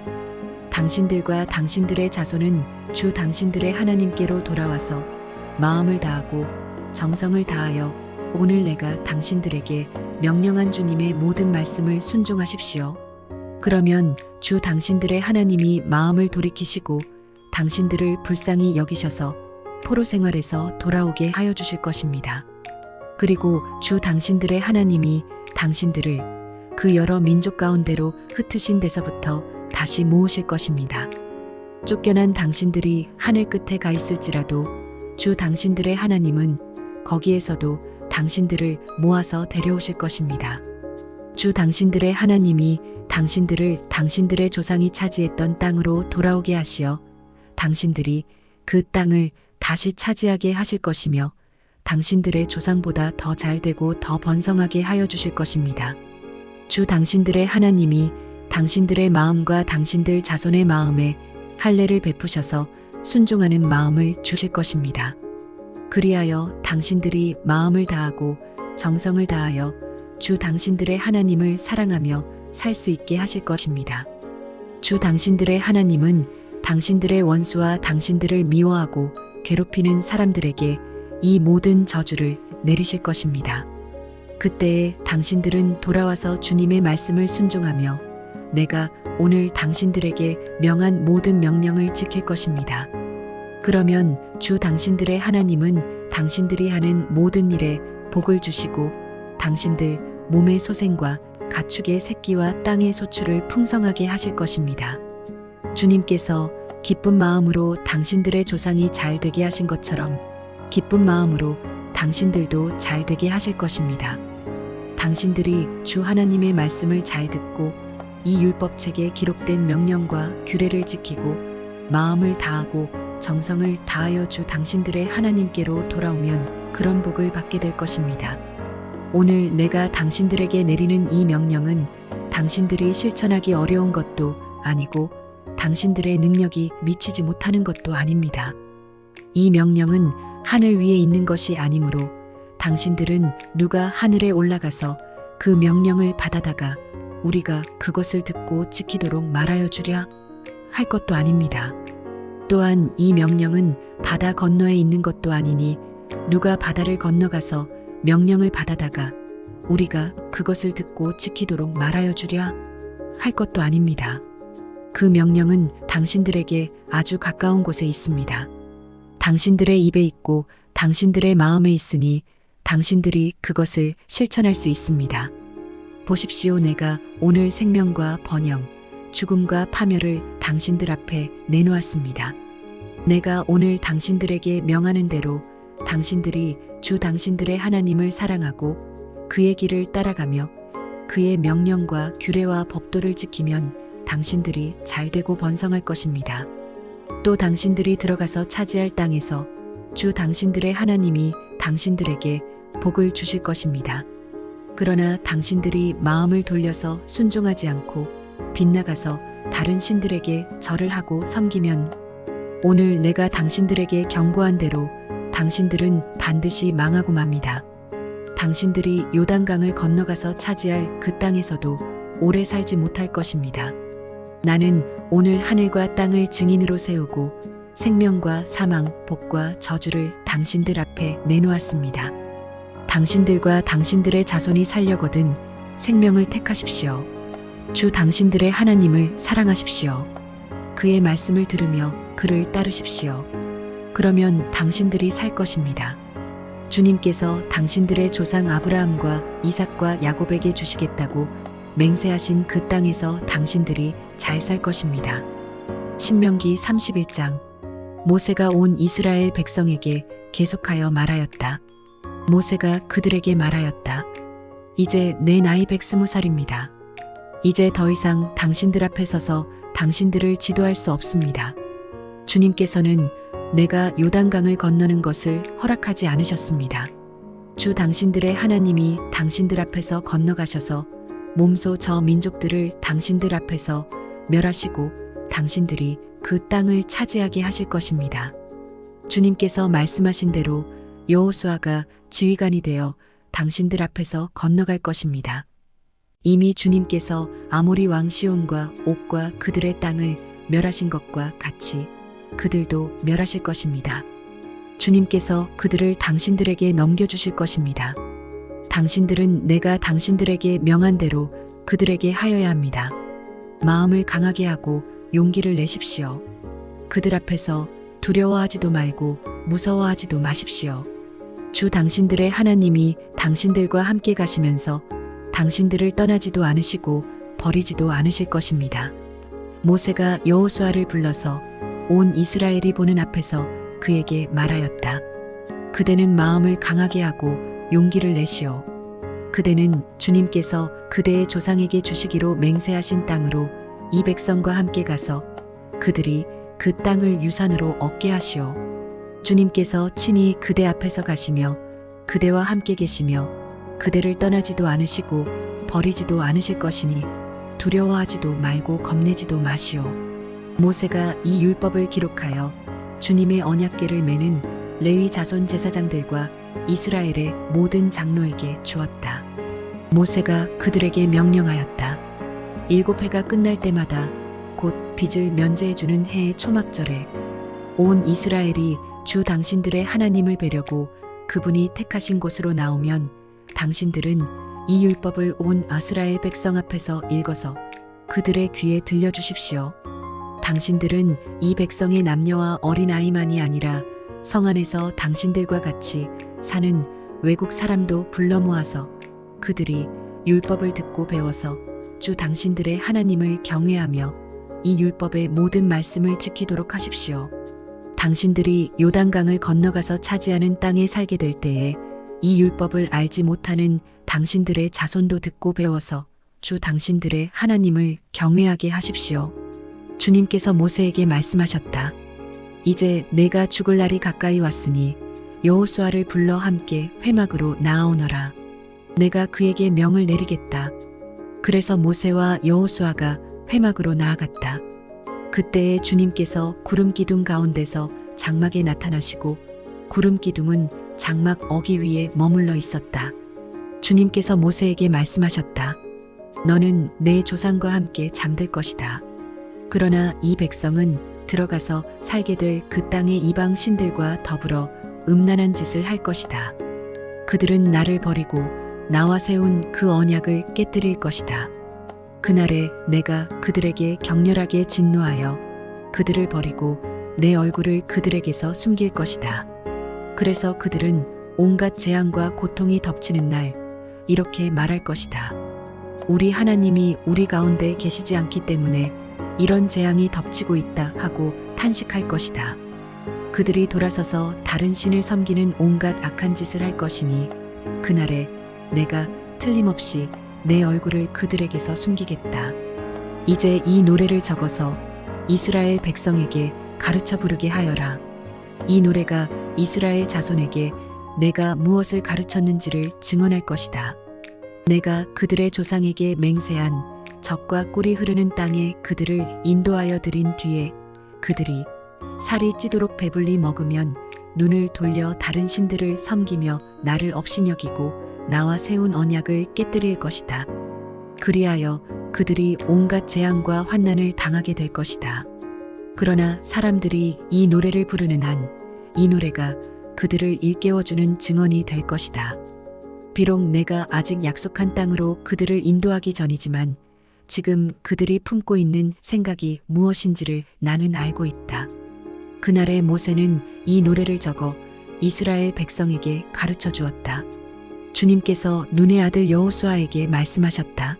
당신들과 당신들의 자손은 주 당신들의 하나님께로 돌아와서 마음을 다하고 정성을 다하여 오늘 내가 당신들에게 명령한 주님의 모든 말씀을 순종하십시오. 그러면 주 당신들의 하나님이 마음을 돌이키시고 당신들을 불쌍히 여기셔서 포로 생활에서 돌아오게 하여 주실 것입니다. 그리고 주 당신들의 하나님이 당신들을 그 여러 민족 가운데로 흩으신 데서부터 다시 모으실 것입니다. 쫓겨난 당신들이 하늘 끝에 가 있을지라도 주 당신들의 하나님은 거기에서도 당신들을 모아서 데려오실 것입니다. 주 당신들의 하나님이 당신들을 당신들의 조상이 차지했던 땅으로 돌아오게 하시어 당신들이 그 땅을 다시 차지하게 하실 것이며 당신들의 조상보다 더 잘되고 더 번성하게 하여 주실 것입니다. 주 당신들의 하나님이 당신들의 마음과 당신들 자손의 마음에 할례를 베푸셔서 순종하는 마음을 주실 것입니다. 그리하여 당신들이 마음을 다하고 정성을 다하여 주 당신들의 하나님을 사랑하며 살 수 있게 하실 것입니다. 주 당신들의 하나님은 당신들의 원수와 당신들을 미워하고 괴롭히는 사람들에게 이 모든 저주를 내리실 것입니다. 그때에 당신들은 돌아와서 주님의 말씀을 순종하며 내가 오늘 당신들에게 명한 모든 명령을 지킬 것입니다. 그러면 주 당신들의 하나님은 당신들이 하는 모든 일에 복을 주시고 당신들 몸의 소생과 가축의 새끼와 땅의 소출을 풍성하게 하실 것입니다. 주님께서 기쁜 마음으로 당신들의 조상이 잘 되게 하신 것처럼 기쁜 마음으로 당신들도 잘 되게 하실 것입니다. 당신들이 주 하나님의 말씀을 잘 듣고 이 율법책에 기록된 명령과 규례를 지키고 마음을 다하고 정성을 다하여 주 당신들의 하나님께로 돌아오면 그런 복을 받게 될 것입니다. 오늘 내가 당신들에게 내리는 이 명령은 당신들이 실천하기 어려운 것도 아니고 당신들의 능력이 미치지 못하는 것도 아닙니다. 이 명령은 하늘 위에 있는 것이 아니므로 당신들은 누가 하늘에 올라가서 그 명령을 받아다가 우리가 그것을 듣고 지키도록 말하여 주랴 할 것도 아닙니다. 또한 이 명령은 바다 건너에 있는 것도 아니니 누가 바다를 건너가서 명령을 받아다가 우리가 그것을 듣고 지키도록 말하여 주랴 할 것도 아닙니다. 그 명령은 당신들에게 아주 가까운 곳에 있습니다. 당신들의 입에 있고 당신들의 마음에 있으니 당신들이 그것을 실천할 수 있습니다. 보십시오. 내가 오늘 생명과 번영, 죽음과 파멸을 당신들 앞에 내놓았습니다. 내가 오늘 당신들에게 명하는 대로 당신들이 주 당신들의 하나님을 사랑하고 그의 길을 따라가며 그의 명령과 규례와 법도를 지키면 당신들이 잘되고 번성할 것입니다. 또 당신들이 들어가서 차지할 땅에서 주 당신들의 하나님이 당신들에게 복을 주실 것입니다. 그러나 당신들이 마음을 돌려서 순종하지 않고 빗나가서 다른 신들에게 절을 하고 섬기면 오늘 내가 당신들에게 경고한 대로 당신들은 반드시 망하고 맙니다. 당신들이 요단강을 건너가서 차지할 그 땅에서도 오래 살지 못할 것입니다. 나는 오늘 하늘과 땅을 증인으로 세우고 생명과 사망, 복과 저주를 당신들 앞에 내놓았습니다. 당신들과 당신들의 자손이 살려거든 생명을 택하십시오. 주 당신들의 하나님을 사랑하십시오. 그의 말씀을 들으며 그를 따르십시오. 그러면 당신들이 살 것입니다. 주님께서 당신들의 조상 아브라함과 이삭과 야곱에게 주시겠다고 맹세하신 그 땅에서 당신들이 잘 살 것입니다. 신명기 31장. 모세가 온 이스라엘 백성에게 계속하여 말하였다. 모세가 그들에게 말하였다. 이제 내 나이 120살입니다. 이제 더 이상 당신들 앞에 서서 당신들을 지도할 수 없습니다. 주님께서는 내가 요단강을 건너는 것을 허락하지 않으셨습니다. 주 당신들의 하나님이 당신들 앞에서 건너가셔서 몸소 저 민족들을 당신들 앞에서 멸하시고 당신들이 그 땅을 차지하게 하실 것입니다. 주님께서 말씀하신 대로 여호수아가 지휘관이 되어 당신들 앞에서 건너갈 것입니다. 이미 주님께서 아모리 왕 시온과 옥과 그들의 땅을 멸하신 것과 같이 그들도 멸하실 것입니다. 주님께서 그들을 당신들에게 넘겨주실 것입니다. 당신들은 내가 당신들에게 명한 대로 그들에게 하여야 합니다. 마음을 강하게 하고 용기를 내십시오. 그들 앞에서 두려워하지도 말고 무서워하지도 마십시오. 주 당신들의 하나님이 당신들과 함께 가시면서 당신들을 떠나지도 않으시고 버리지도 않으실 것입니다. 모세가 여호수아를 불러서 온 이스라엘이 보는 앞에서 그에게 말하였다. 그대는 마음을 강하게 하고 용기를 내시오. 그대는 주님께서 그대의 조상에게 주시기로 맹세하신 땅으로 이 백성과 함께 가서 그들이 그 땅을 유산으로 얻게 하시오. 주님께서 친히 그대 앞에서 가시며 그대와 함께 계시며 그대를 떠나지도 않으시고 버리지도 않으실 것이니 두려워하지도 말고 겁내지도 마시오. 모세가 이 율법을 기록하여 주님의 언약궤를 매는 레위 자손 제사장들과 이스라엘의 모든 장로에게 주었다. 모세가 그들에게 명령하였다. 7해가 끝날 때마다 곧 빚을 면제해주는 해의 초막절에 온 이스라엘이 주 당신들의 하나님을 뵈려고 그분이 택하신 곳으로 나오면 당신들은 이 율법을 온 이스라엘 백성 앞에서 읽어서 그들의 귀에 들려주십시오. 당신들은 이 백성의 남녀와 어린아이만이 아니라 성 안에서 당신들과 같이 사는 외국 사람도 불러 모아서 그들이 율법을 듣고 배워서 주 당신들의 하나님을 경외하며 이 율법의 모든 말씀을 지키도록 하십시오. 당신들이 요단강을 건너가서 차지하는 땅에 살게 될 때에 이 율법을 알지 못하는 당신들의 자손도 듣고 배워서 주 당신들의 하나님을 경외하게 하십시오. 주님께서 모세에게 말씀하셨다. 이제 내가 죽을 날이 가까이 왔으니 여호수아를 불러 함께 회막으로 나아오너라. 내가 그에게 명을 내리겠다. 그래서 모세와 여호수아가 회막으로 나아갔다. 그때에 주님께서 구름 기둥 가운데서 장막에 나타나시고 구름 기둥은 장막 어기 위에 머물러 있었다. 주님께서 모세에게 말씀하셨다. 너는 내 조상과 함께 잠들 것이다. 그러나 이 백성은 들어가서 살게 될 그 땅의 이방 신들과 더불어 음란한 짓을 할 것이다. 그들은 나를 버리고 나와 세운 그 언약을 깨뜨릴 것이다. 그날에 내가 그들에게 격렬하게 진노하여 그들을 버리고 내 얼굴을 그들에게서 숨길 것이다. 그래서 그들은 온갖 재앙과 고통이 덮치는 날 이렇게 말할 것이다. 우리 하나님이 우리 가운데 계시지 않기 때문에 이런 재앙이 덮치고 있다 하고 탄식할 것이다. 그들이 돌아서서 다른 신을 섬기는 온갖 악한 짓을 할 것이니 그날에 내가 틀림없이 내 얼굴을 그들에게서 숨기겠다. 이제 이 노래를 적어서 이스라엘 백성에게 가르쳐 부르게 하여라. 이 노래가 이스라엘 자손에게 내가 무엇을 가르쳤는지를 증언할 것이다. 내가 그들의 조상에게 맹세한 적과 꿀이 흐르는 땅에 그들을 인도하여 들인 뒤에 그들이 살이 찌도록 배불리 먹으면 눈을 돌려 다른 신들을 섬기며 나를 업신여기고 나와 세운 언약을 깨뜨릴 것이다. 그리하여 그들이 온갖 재앙과 환난을 당하게 될 것이다. 그러나 사람들이 이 노래를 부르는 한 이 노래가 그들을 일깨워주는 증언이 될 것이다. 비록 내가 아직 약속한 땅으로 그들을 인도하기 전이지만 지금 그들이 품고 있는 생각이 무엇인지를 나는 알고 있다. 그날에 모세는 이 노래를 적어 이스라엘 백성에게 가르쳐 주었다. 주님께서 눈의 아들 여호수아에게 말씀하셨다.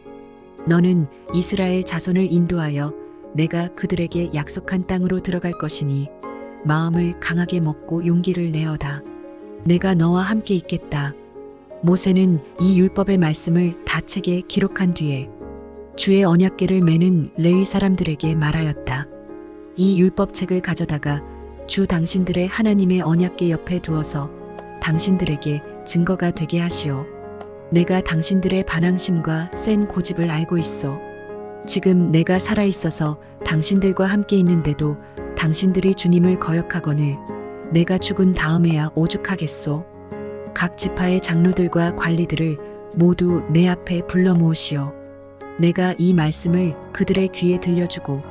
너는 이스라엘 자손을 인도하여 내가 그들에게 약속한 땅으로 들어갈 것이니 마음을 강하게 먹고 용기를 내어다. 내가 너와 함께 있겠다. 모세는 이 율법의 말씀을 다 책에 기록한 뒤에 주의 언약궤를 매는 레위 사람들에게 말하였다. 이 율법책을 가져다가 주 당신들의 하나님의 언약궤 옆에 두어서 당신들에게 증거가 되게 하시오. 내가 당신들의 반항심과 센 고집을 알고 있어. 지금 내가 살아있어서 당신들과 함께 있는데도 당신들이 주님을 거역하거늘 내가 죽은 다음에야 오죽하겠소. 각 지파의 장로들과 관리들을 모두 내 앞에 불러 모으시오. 내가 이 말씀을 그들의 귀에 들려주고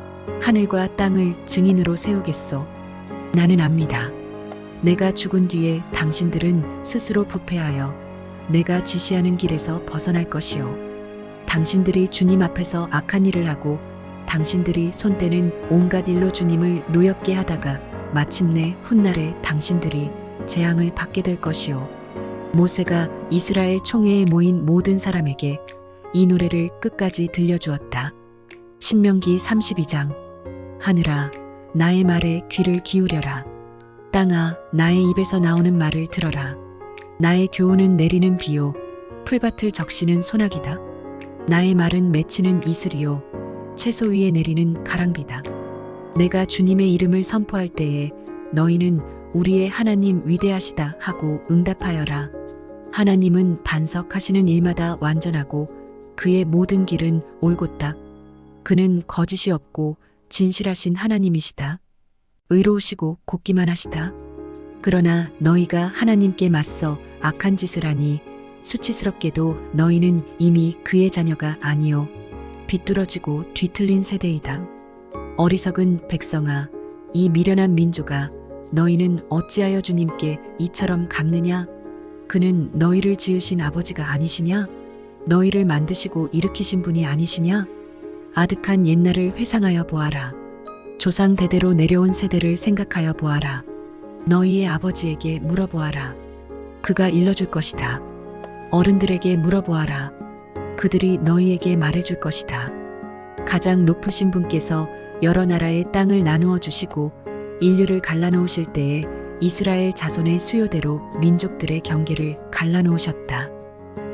하늘과 땅을 증인으로 세우겠소. 나는 압니다. 내가 죽은 뒤에 당신들은 스스로 부패하여 내가 지시하는 길에서 벗어날 것이요. 당신들이 주님 앞에서 악한 일을 하고 당신들이 손대는 온갖 일로 주님을 노엽게 하다가 마침내 훗날에 당신들이 재앙을 받게 될 것이요. 모세가 이스라엘 총회에 모인 모든 사람에게 이 노래를 끝까지 들려주었다. 신명기 32장. 하늘아, 나의 말에 귀를 기울여라. 땅아, 나의 입에서 나오는 말을 들어라. 나의 교훈은 내리는 비요, 풀밭을 적시는 소나기다. 나의 말은 맺히는 이슬이요, 채소 위에 내리는 가랑비다. 내가 주님의 이름을 선포할 때에 너희는 우리의 하나님 위대하시다 하고 응답하여라. 하나님은 반석하시는 일마다 완전하고 그의 모든 길은 올곧다. 그는 거짓이 없고 진실하신 하나님이시다. 의로우시고 곱기만 하시다. 그러나 너희가 하나님께 맞서 악한 짓을 하니 수치스럽게도 너희는 이미 그의 자녀가 아니요 비뚤어지고 뒤틀린 세대이다. 어리석은 백성아, 이 미련한 민족아, 너희는 어찌하여 주님께 이처럼 갚느냐? 그는 너희를 지으신 아버지가 아니시냐? 너희를 만드시고 일으키신 분이 아니시냐? 아득한 옛날을 회상하여 보아라. 조상 대대로 내려온 세대를 생각하여 보아라. 너희의 아버지에게 물어보아라. 그가 일러줄 것이다. 어른들에게 물어보아라. 그들이 너희에게 말해줄 것이다. 가장 높으신 분께서 여러 나라의 땅을 나누어 주시고 인류를 갈라놓으실 때에 이스라엘 자손의 수요대로 민족들의 경계를 갈라놓으셨다.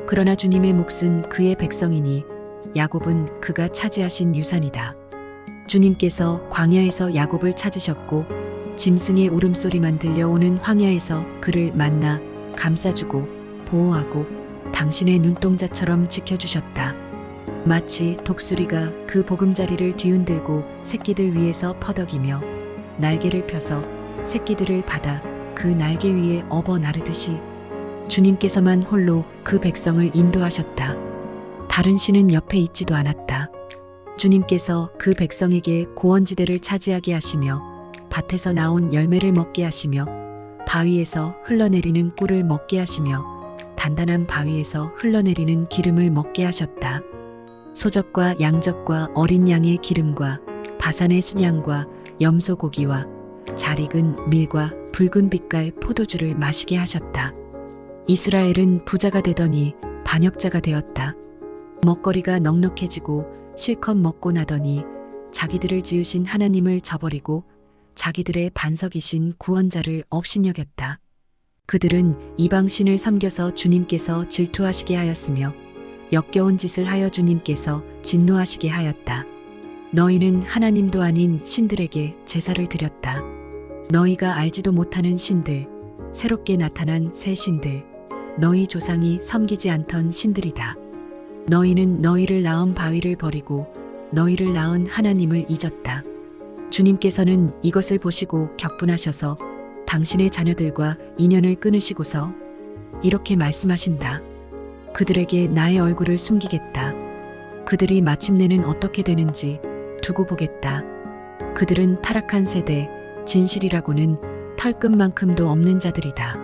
그러나 주님의 몫은 그의 백성이니 야곱은 그가 차지하신 유산이다. 주님께서 광야에서 야곱을 찾으셨고 짐승의 울음소리만 들려오는 황야에서 그를 만나 감싸주고 보호하고 당신의 눈동자처럼 지켜주셨다. 마치 독수리가 그 보금자리를 뒤흔들고 새끼들 위에서 퍼덕이며 날개를 펴서 새끼들을 받아 그 날개 위에 업어 나르듯이 주님께서만 홀로 그 백성을 인도하셨다. 다른 신은 옆에 있지도 않았다. 주님께서 그 백성에게 고원지대를 차지하게 하시며 밭에서 나온 열매를 먹게 하시며 바위에서 흘러내리는 꿀을 먹게 하시며 단단한 바위에서 흘러내리는 기름을 먹게 하셨다. 소적과 양적과 어린 양의 기름과 바산의 순양과 염소고기와 잘 익은 밀과 붉은 빛깔 포도주를 마시게 하셨다. 이스라엘은 부자가 되더니 반역자가 되었다. 먹거리가 넉넉해지고 실컷 먹고 나더니 자기들을 지으신 하나님을 저버리고 자기들의 반석이신 구원자를 업신여겼다. 그들은 이방신을 섬겨서 주님께서 질투하시게 하였으며 역겨운 짓을 하여 주님께서 진노하시게 하였다. 너희는 하나님도 아닌 신들에게 제사를 드렸다. 너희가 알지도 못하는 신들, 새롭게 나타난 새 신들, 너희 조상이 섬기지 않던 신들이다. 너희는 너희를 낳은 바위를 버리고 너희를 낳은 하나님을 잊었다. 주님께서는 이것을 보시고 격분하셔서 당신의 자녀들과 인연을 끊으시고서 이렇게 말씀하신다. 그들에게 나의 얼굴을 숨기겠다. 그들이 마침내는 어떻게 되는지 두고 보겠다. 그들은 타락한 세대, 진실이라고는 털끝만큼도 없는 자들이다.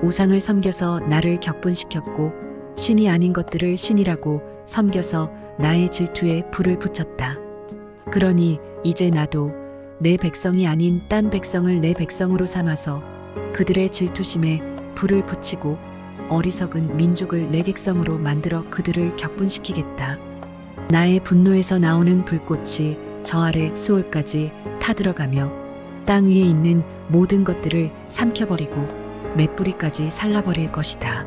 우상을 섬겨서 나를 격분시켰고 신이 아닌 것들을 신이라고 섬겨서 나의 질투에 불을 붙였다. 그러니 이제 나도 내 백성이 아닌 딴 백성을 내 백성으로 삼아서 그들의 질투심에 불을 붙이고 어리석은 민족을 내 객성으로 만들어 그들을 격분시키겠다. 나의 분노에서 나오는 불꽃이 저 아래 수올까지 타들어가며 땅 위에 있는 모든 것들을 삼켜버리고 맷뿌리까지 살라버릴 것이다.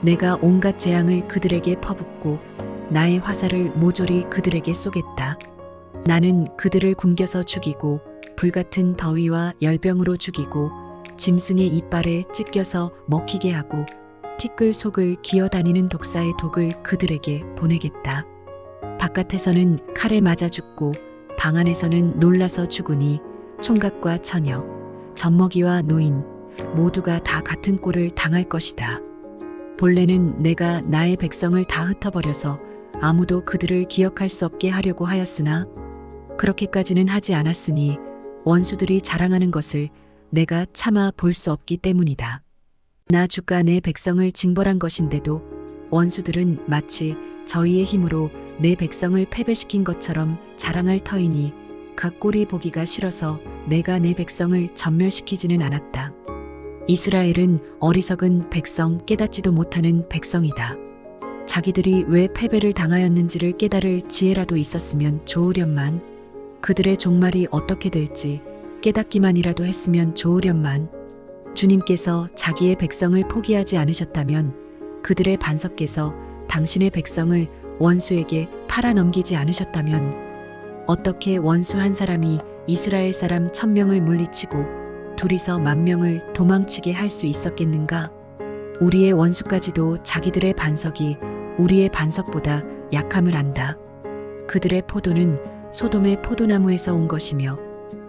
내가 온갖 재앙을 그들에게 퍼붓고 나의 화살을 모조리 그들에게 쏘겠다. 나는 그들을 굶겨서 죽이고 불같은 더위와 열병으로 죽이고 짐승의 이빨에 찢겨서 먹히게 하고 티끌 속을 기어다니는 독사의 독을 그들에게 보내겠다. 바깥에서는 칼에 맞아 죽고 방 안에서는 놀라서 죽으니 총각과 처녀, 젖먹이와 노인 모두가 다 같은 꼴을 당할 것이다. 본래는 내가 나의 백성을 다 흩어버려서 아무도 그들을 기억할 수 없게 하려고 하였으나 그렇게까지는 하지 않았으니 원수들이 자랑하는 것을 내가 차마 볼 수 없기 때문이다. 나 주가 내 백성을 징벌한 것인데도 원수들은 마치 저희의 힘으로 내 백성을 패배시킨 것처럼 자랑할 터이니 그 꼴이 보기가 싫어서 내가 내 백성을 전멸시키지는 않았다. 이스라엘은 어리석은 백성, 깨닫지도 못하는 백성이다. 자기들이 왜 패배를 당하였는지를 깨달을 지혜라도 있었으면 좋으련만, 그들의 종말이 어떻게 될지 깨닫기만이라도 했으면 좋으련만, 주님께서 자기의 백성을 포기하지 않으셨다면 그들의 반석께서 당신의 백성을 원수에게 팔아넘기지 않으셨다면 어떻게 원수 한 사람이 이스라엘 사람 1000명을 물리치고 둘이서 10,000명을 도망치게 할 수 있었겠는가? 우리의 원수까지도 자기들의 반석이 우리의 반석보다 약함을 안다. 그들의 포도는 소돔의 포도나무에서 온 것이며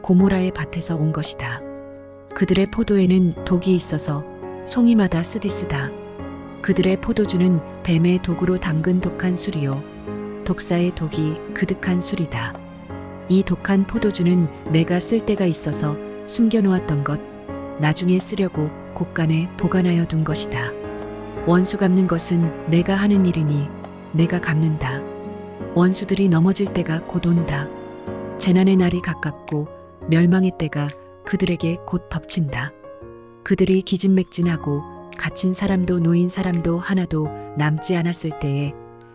고모라의 밭에서 온 것이다. 그들의 포도에는 독이 있어서 송이마다 쓰디쓰다. 그들의 포도주는 뱀의 독으로 담근 독한 술이요 독사의 독이 그득한 술이다. 이 독한 포도주는 내가 쓸 데가 있어서 숨겨놓았던 것, 나중에 쓰려고 곳간에 보관하여 둔 것이다. 원수 갚는 것은 내가 하는 일이니 내가 갚는다. 원수들이 넘어질 때가 곧 온다. 재난의 날이 가깝고 멸망의 때가 그들에게 곧 덮친다. 그들이 기진맥진하고 갇힌 사람도 놓인 사람도 하나도 남지 않았을 때에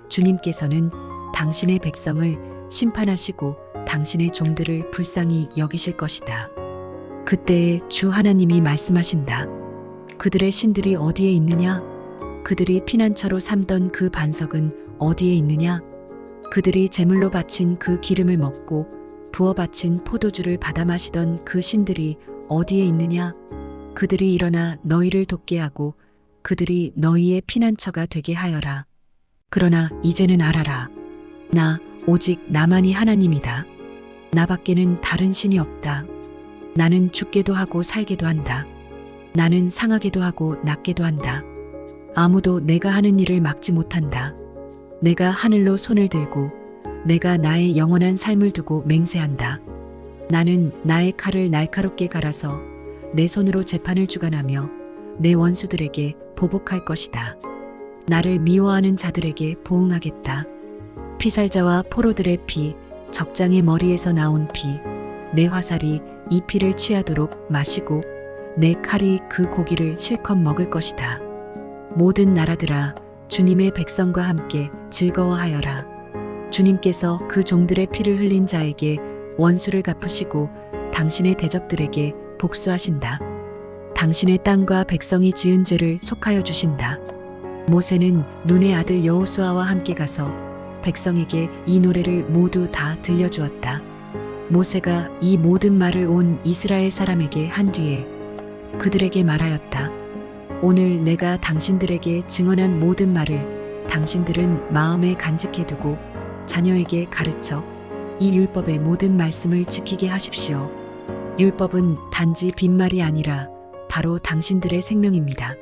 주님께서는 당신의 백성을 심판하시고 당신의 종들을 불쌍히 여기실 것이다. 그때에 주 하나님이 말씀하신다. 그들의 신들이 어디에 있느냐? 그들이 피난처로 삼던 그 반석은 어디에 있느냐? 그들이 제물로 바친 그 기름을 먹고 부어 바친 포도주를 받아 마시던 그 신들이 어디에 있느냐? 그들이 일어나 너희를 돕게 하고 그들이 너희의 피난처가 되게 하여라. 그러나 이제는 알아라. 나 오직 나만이 하나님이다. 나밖에는 다른 신이 없다. 나는 죽게도 하고 살게도 한다. 나는 상하게도 하고 낫게도 한다. 아무도 내가 하는 일을 막지 못한다. 내가 하늘로 손을 들고 내가 나의 영원한 삶을 두고 맹세한다. 나는 나의 칼을 날카롭게 갈아서 내 손으로 재판을 주관하며 내 원수들에게 보복할 것이다. 나를 미워하는 자들에게 보응하겠다. 피살자와 포로들의 피, 적장의 머리에서 나온 피, 내 화살이 이 피를 취하도록 마시고 내 칼이 그 고기를 실컷 먹을 것이다. 모든 나라들아, 주님의 백성과 함께 즐거워하여라. 주님께서 그 종들의 피를 흘린 자에게 원수를 갚으시고 당신의 대적들에게 복수하신다. 당신의 땅과 백성이 지은 죄를 속하여 주신다. 모세는 눈의 아들 여호수아와 함께 가서 백성에게 이 노래를 모두 다 들려주었다. 모세가 이 모든 말을 온 이스라엘 사람에게 한 뒤에 그들에게 말하였다. 오늘 내가 당신들에게 증언한 모든 말을 당신들은 마음에 간직해두고 자녀에게 가르쳐 이 율법의 모든 말씀을 지키게 하십시오. 율법은 단지 빈말이 아니라 바로 당신들의 생명입니다.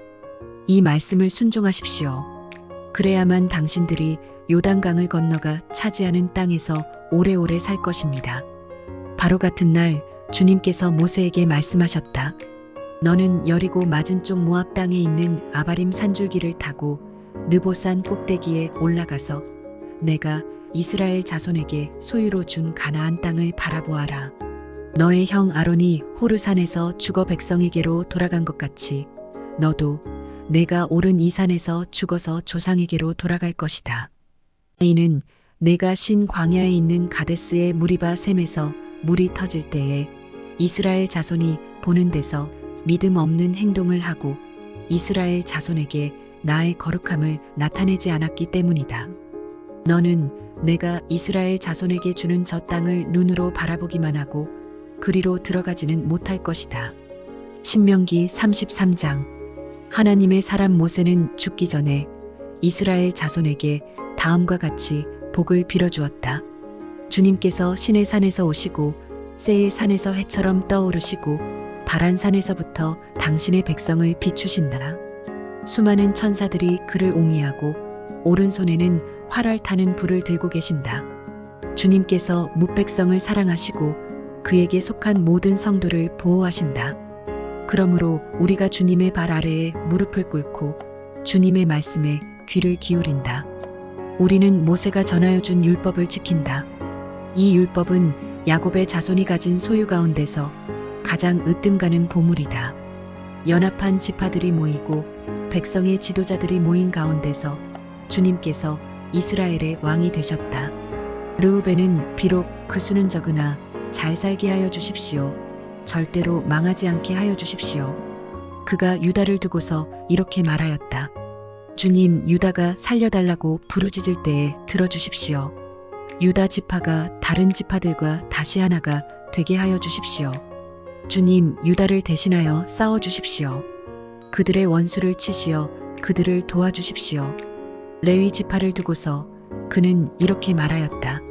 이 말씀을 순종하십시오. 그래야만 당신들이 요단강을 건너가 차지하는 땅에서 오래오래 살 것입니다. 바로 같은 날 주님께서 모세에게 말씀하셨다. 너는 여리고 맞은쪽 모압 땅에 있는 아바림 산줄기를 타고 느보산 꼭대기에 올라가서 내가 이스라엘 자손에게 소유로 준 가나안 땅을 바라보아라. 너의 형 아론이 호르산에서 죽어 백성에게로 돌아간 것 같이 너도 내가 오른 이 산에서 죽어서 조상에게로 돌아갈 것이다. 이는 내가 신 광야에 있는 가데스의 무리바 셈에서 물이 터질 때에 이스라엘 자손이 보는 데서 믿음 없는 행동을 하고 이스라엘 자손에게 나의 거룩함을 나타내지 않았기 때문이다. 너는 내가 이스라엘 자손에게 주는 저 땅을 눈으로 바라보기만 하고 그리로 들어가지는 못할 것이다. 신명기 33장. 하나님의 사람 모세는 죽기 전에 이스라엘 자손에게 다음과 같이 복을 빌어주었다. 주님께서 시내 산에서 오시고 세일 산에서 해처럼 떠오르시고 바란 산에서부터 당신의 백성을 비추신다. 수많은 천사들이 그를 옹이하고 오른손에는 활활 타는 불을 들고 계신다. 주님께서 뭇백성을 사랑하시고 그에게 속한 모든 성도를 보호하신다. 그러므로 우리가 주님의 발 아래에 무릎을 꿇고 주님의 말씀에 귀를 기울인다. 우리는 모세가 전하여 준 율법을 지킨다. 이 율법은 야곱의 자손이 가진 소유 가운데서 가장 으뜸가는 보물이다. 연합한 지파들이 모이고 백성의 지도자들이 모인 가운데서 주님께서 이스라엘의 왕이 되셨다. 르우벤은 비록 그 수는 적으나 잘 살게 하여 주십시오. 절대로 망하지 않게 하여 주십시오. 그가 유다를 두고서 이렇게 말하였다. 주님, 유다가 살려달라고 부르짖을 때에 들어주십시오. 유다 지파가 다른 지파들과 다시 하나가 되게 하여 주십시오. 주님, 유다를 대신하여 싸워주십시오. 그들의 원수를 치시어 그들을 도와주십시오. 레위 지파를 두고서 그는 이렇게 말하였다.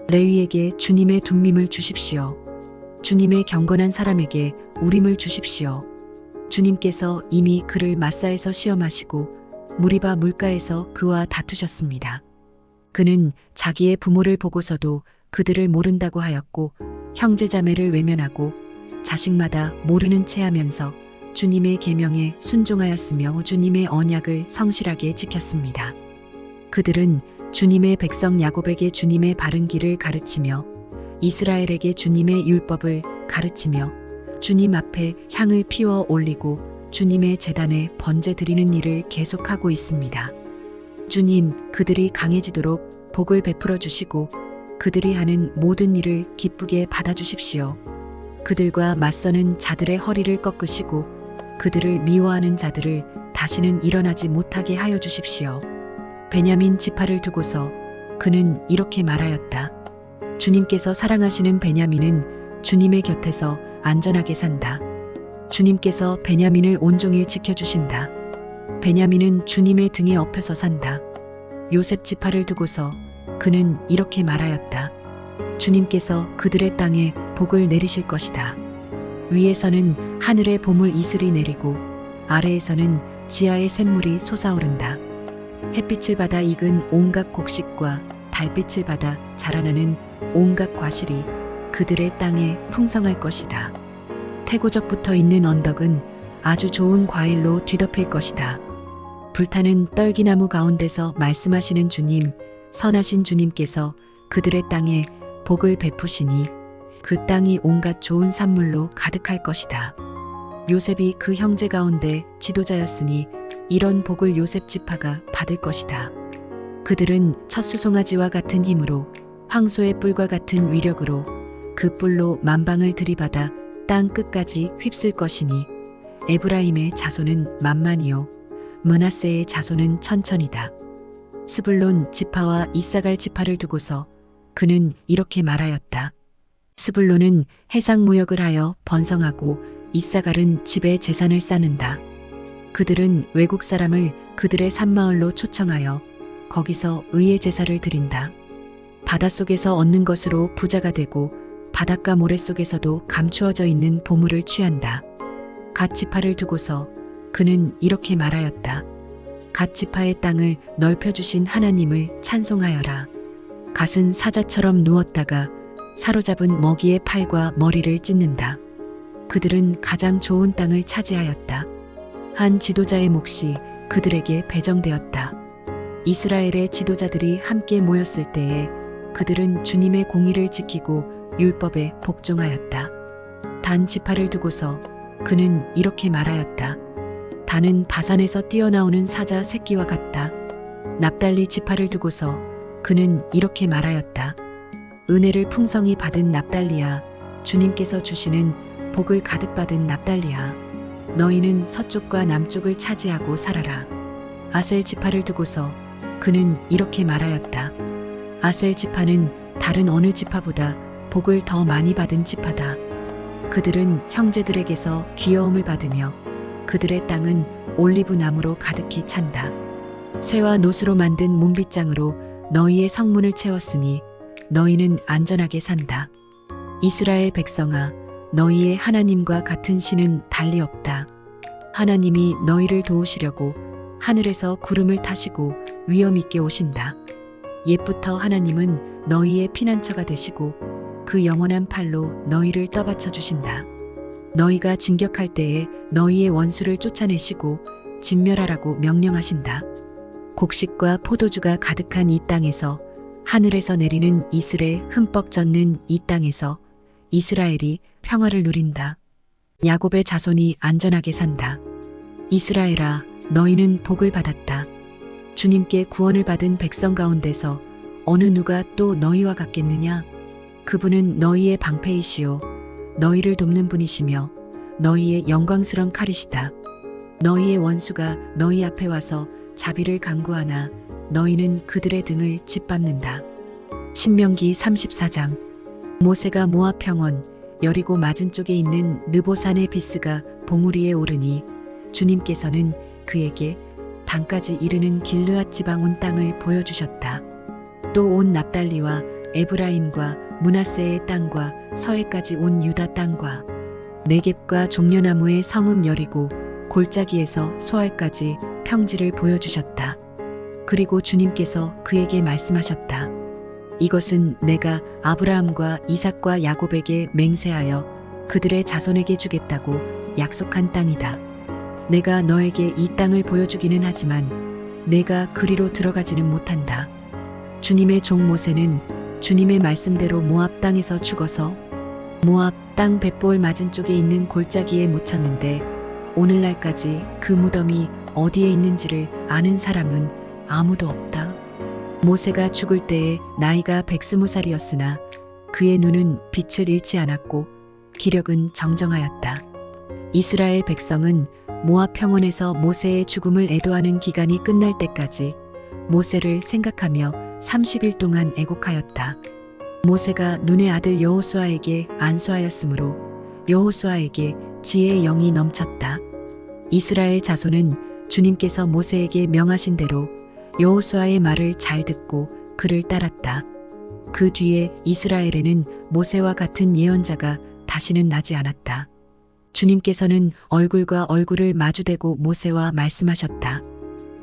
레위에게 주님의 둠밈을 주십시오. 주님의 경건한 사람에게 우림을 주십시오. 주님께서 이미 그를 마사에서 시험하시고 무리바 물가에서 그와 다투셨습니다. 그는 자기의 부모를 보고서도 그들을 모른다고 하였고 형제자매를 외면하고 자식마다 모르는 채 하면서 주님의 계명에 순종하였으며 주님의 언약을 성실하게 지켰습니다. 그들은 주님의 백성 야곱에게 주님의 바른 길을 가르치며 이스라엘에게 주님의 율법을 가르치며 주님 앞에 향을 피워 올리고 주님의 제단에 번제 드리는 일을 계속하고 있습니다. 주님, 그들이 강해지도록 복을 베풀어 주시고 그들이 하는 모든 일을 기쁘게 받아주십시오. 그들과 맞서는 자들의 허리를 꺾으시고 그들을 미워하는 자들을 다시는 일어나지 못하게 하여 주십시오. 베냐민 지파를 두고서 그는 이렇게 말하였다. 주님께서 사랑하시는 베냐민은 주님의 곁에서 안전하게 산다. 주님께서 베냐민을 온종일 지켜주신다. 베냐민은 주님의 등에 엎여서 산다. 요셉 지파를 두고서 그는 이렇게 말하였다. 주님께서 그들의 땅에 복을 내리실 것이다. 위에서는 하늘의 보물 이슬이 내리고 아래에서는 지하의 샘물이 솟아오른다. 햇빛을 받아 익은 온갖 곡식과 달빛을 받아 자라나는 온갖 과실이 그들의 땅에 풍성할 것이다. 태고적 있는 언덕은 아주 좋은 과일로 뒤덮일 것이다. 불타는 떨기나무 가운데서 말씀하시는 주님, 선하신 주님께서 그들의 땅에 복을 베푸시니 그 땅이 온갖 좋은 산물로 가득할 것이다. 요셉이 그 형제 가운데 지도자였으니 이런 복을 요셉 지파가 받을 것이다. 그들은 첫 수송아지와 같은 힘으로 황소의 뿔과 같은 위력으로 그 뿔로 만방을 들이받아 땅 끝까지 휩쓸 것이니 에브라임의 자손은 만만이요 므낫세의 자손은 천천이다. 스불론 지파와 이사갈 지파를 두고서 그는 이렇게 말하였다. 스불론은 해상 무역을 하여 번성하고 이사갈은 집에 재산을 쌓는다. 그들은 외국 사람을 그들의 산마을로 초청하여 거기서 의의 제사를 드린다. 바닷속에서 얻는 것으로 부자가 되고 바닷가 모래 속에서도 감추어져 있는 보물을 취한다. 갓 지파를 두고서 그는 이렇게 말하였다. 갓 지파의 땅을 넓혀주신 하나님을 찬송하여라. 갓은 사자처럼 누웠다가 사로잡은 먹이의 팔과 머리를 찢는다. 그들은 가장 좋은 땅을 차지하였다. 한 지도자의 몫이 그들에게 배정되었다. 이스라엘의 지도자들이 함께 모였을 때에 그들은 주님의 공의를 지키고 율법에 복종하였다. 단 지파를 두고서 그는 이렇게 말하였다. 단은 바산에서 뛰어나오는 사자 새끼와 같다. 납달리 지파를 두고서 그는 이렇게 말하였다. 은혜를 풍성히 받은 납달리야, 주님께서 주시는 복을 가득 받은 납달리야, 너희는 서쪽과 남쪽을 차지하고 살아라. 아셀 지파를 두고서 그는 이렇게 말하였다. 아셀 지파는 다른 어느 지파보다 복을 더 많이 받은 지파다. 그들은 형제들에게서 귀여움을 받으며 그들의 땅은 올리브 나무로 가득히 찬다. 쇠와 노스로 만든 문빗장으로 너희의 성문을 채웠으니 너희는 안전하게 산다. 이스라엘 백성아, 너희의 하나님과 같은 신은 달리 없다. 하나님이 너희를 도우시려고 하늘에서 구름을 타시고 위엄 있게 오신다. 옛부터 하나님은 너희의 피난처가 되시고 그 영원한 팔로 너희를 떠받쳐 주신다. 너희가 진격할 때에 너희의 원수를 쫓아내시고 진멸하라고 명령하신다. 곡식과 포도주가 가득한 이 땅에서, 하늘에서 내리는 이슬에 흠뻑 젖는 이 땅에서 이스라엘이 평화를 누린다. 야곱의 자손이 안전하게 산다. 이스라엘아, 너희는 복을 받았다. 주님께 구원을 받은 백성 가운데서 어느 누가 또 너희와 같겠느냐? 그분은 너희의 방패이시요 너희를 돕는 분이시며 너희의 영광스러운 칼이시다. 너희의 원수가 너희 앞에 와서 자비를 강구하나 너희는 그들의 등을 짓밟는다. 신명기 34장. 모세가 모압 평원 여리고 맞은 쪽에 있는 느보산의 비스가 봉우리 위에 오르니 주님께서는 그에게 단까지 이르는 길르앗 지방 온 땅을 보여주셨다. 또 온 납달리와 에브라임과 므낫세의 땅과 서해까지 온 유다 땅과 네겝과 종려나무의 성읍 여리고 골짜기에서 소알까지 평지를 보여주셨다. 그리고 주님께서 그에게 말씀하셨다. 이것은 내가 아브라함과 이삭과 야곱에게 맹세하여 그들의 자손에게 주겠다고 약속한 땅이다. 내가 너에게 이 땅을 보여주기는 하지만 내가 그리로 들어가지는 못한다. 주님의 종 모세는 주님의 말씀대로 모압 땅에서 죽어서 모압 땅 벳볼 맞은 쪽에 있는 골짜기에 묻혔는데 오늘날까지 그 무덤이 어디에 있는지를 아는 사람은 아무도 없다. 모세가 죽을 때에 나이가 120살이었으나 그의 눈은 빛을 잃지 않았고 기력은 정정하였다. 이스라엘 백성은 모압 평원에서 모세의 죽음을 애도하는 기간이 끝날 때까지 모세를 생각하며 30일 동안 애곡하였다. 모세가 눈의 아들 여호수아에게 안수하였으므로 여호수아에게 지혜의 영이 넘쳤다. 이스라엘 자손은 주님께서 모세에게 명하신 대로 여호수아의 말을 잘 듣고 그를 따랐다. 그 뒤에 이스라엘에는 모세와 같은 예언자가 다시는 나지 않았다. 주님께서는 얼굴과 얼굴을 마주대고 모세와 말씀하셨다.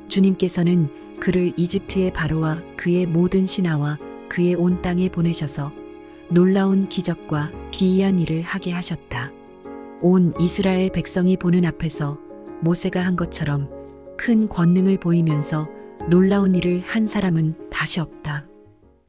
주님께서는 그를 이집트의 바로와 그의 모든 신하와 그의 온 땅에 보내셔서 놀라운 기적과 기이한 일을 하게 하셨다. 온 이스라엘 백성이 보는 앞에서 모세가 한 것처럼 큰 권능을 보이면서 놀라운 일을 한 사람은 다시 없다.